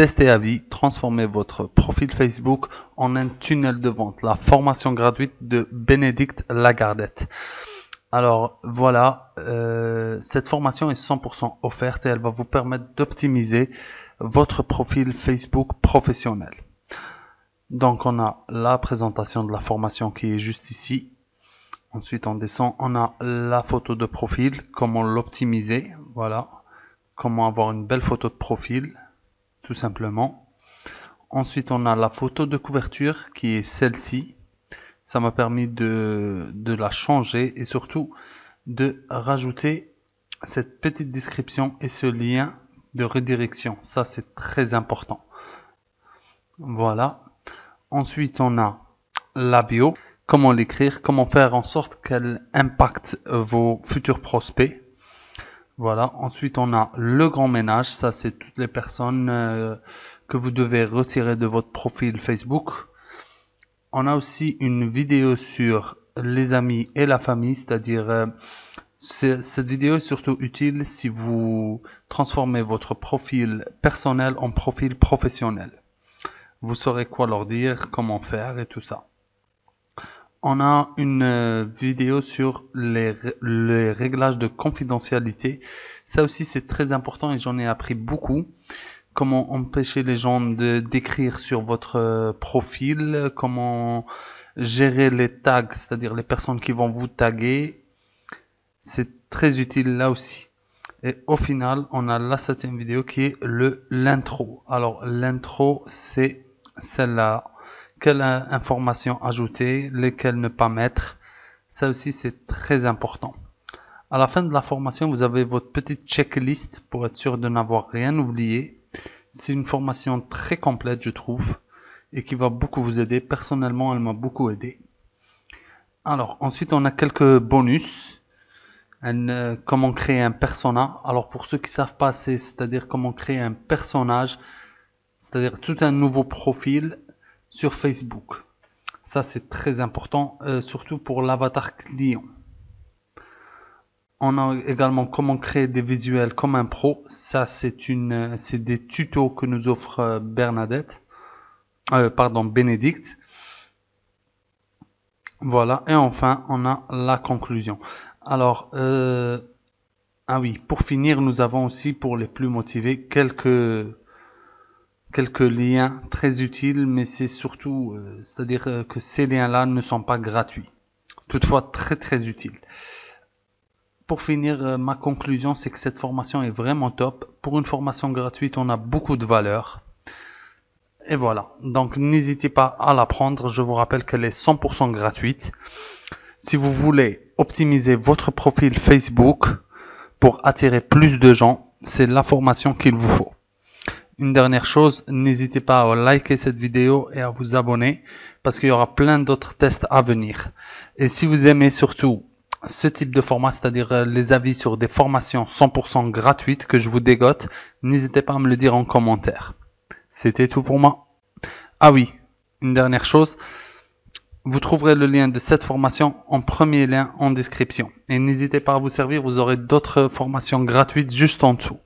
test et avis, transformez votre profil Facebook en un tunnel de vente. La formation gratuite de Bénédicte Lagardette. Alors voilà, cette formation est 100% offerte et elle va vous permettre d'optimiser votre profil Facebook professionnel. Donc on a la présentation de la formation qui est juste ici. Ensuite on descend, on a la photo de profil, comment l'optimiser, voilà, comment avoir une belle photo de profil, tout simplement. Ensuite on a la photo de couverture qui est celle-ci. Ça m'a permis de la changer et surtout de rajouter cette petite description et ce lien de redirection. Ça c'est très important. Voilà. Ensuite on a la bio. Comment l'écrire, comment faire en sorte qu'elle impacte vos futurs prospects. Voilà. Ensuite, on a le grand ménage. Ça, c'est toutes les personnes que vous devez retirer de votre profil Facebook. On a aussi une vidéo sur les amis et la famille, c'est-à-dire cette vidéo est surtout utile si vous transformez votre profil personnel en profil professionnel. Vous saurez quoi leur dire, comment faire et tout ça. On a une vidéo sur les réglages de confidentialité. Ça aussi c'est très important et j'en ai appris beaucoup. Comment empêcher les gens d'écrire sur votre profil, comment gérer les tags, c'est-à-dire les personnes qui vont vous taguer. C'est très utile là aussi. Et au final, on a la 7e vidéo qui est l'intro. Alors l'intro c'est celle-là. Quelle information ajouter, lesquelles ne pas mettre. Ça aussi c'est très important. À la fin de la formation, vous avez votre petite checklist pour être sûr de n'avoir rien oublié. C'est une formation très complète je trouve et qui va beaucoup vous aider. Personnellement, elle m'a beaucoup aidé. Alors ensuite on a quelques bonus. Comment créer un persona. Alors pour ceux qui savent pas, c'est-à-dire comment créer un personnage, c'est-à-dire tout un nouveau profil sur Facebook. Ça c'est très important, surtout pour l'avatar client. On a également comment créer des visuels comme un pro. Ça c'est des tutos que nous offre Bénédicte. Voilà, et enfin on a la conclusion. Alors ah oui, pour finir, nous avons aussi pour les plus motivés quelques liens très utiles, mais c'est surtout, c'est-à-dire que ces liens-là ne sont pas gratuits. Toutefois, très très utiles. Pour finir, ma conclusion, c'est que cette formation est vraiment top. Pour une formation gratuite, on a beaucoup de valeur. Et voilà. Donc, n'hésitez pas à la prendre. Je vous rappelle qu'elle est 100% gratuite. Si vous voulez optimiser votre profil Facebook pour attirer plus de gens, c'est la formation qu'il vous faut. Une dernière chose, n'hésitez pas à liker cette vidéo et à vous abonner parce qu'il y aura plein d'autres tests à venir. Et si vous aimez surtout ce type de format, c'est-à-dire les avis sur des formations 100% gratuites que je vous dégote, n'hésitez pas à me le dire en commentaire. C'était tout pour moi. Ah oui, une dernière chose, vous trouverez le lien de cette formation en premier lien en description. Et n'hésitez pas à vous servir, vous aurez d'autres formations gratuites juste en dessous.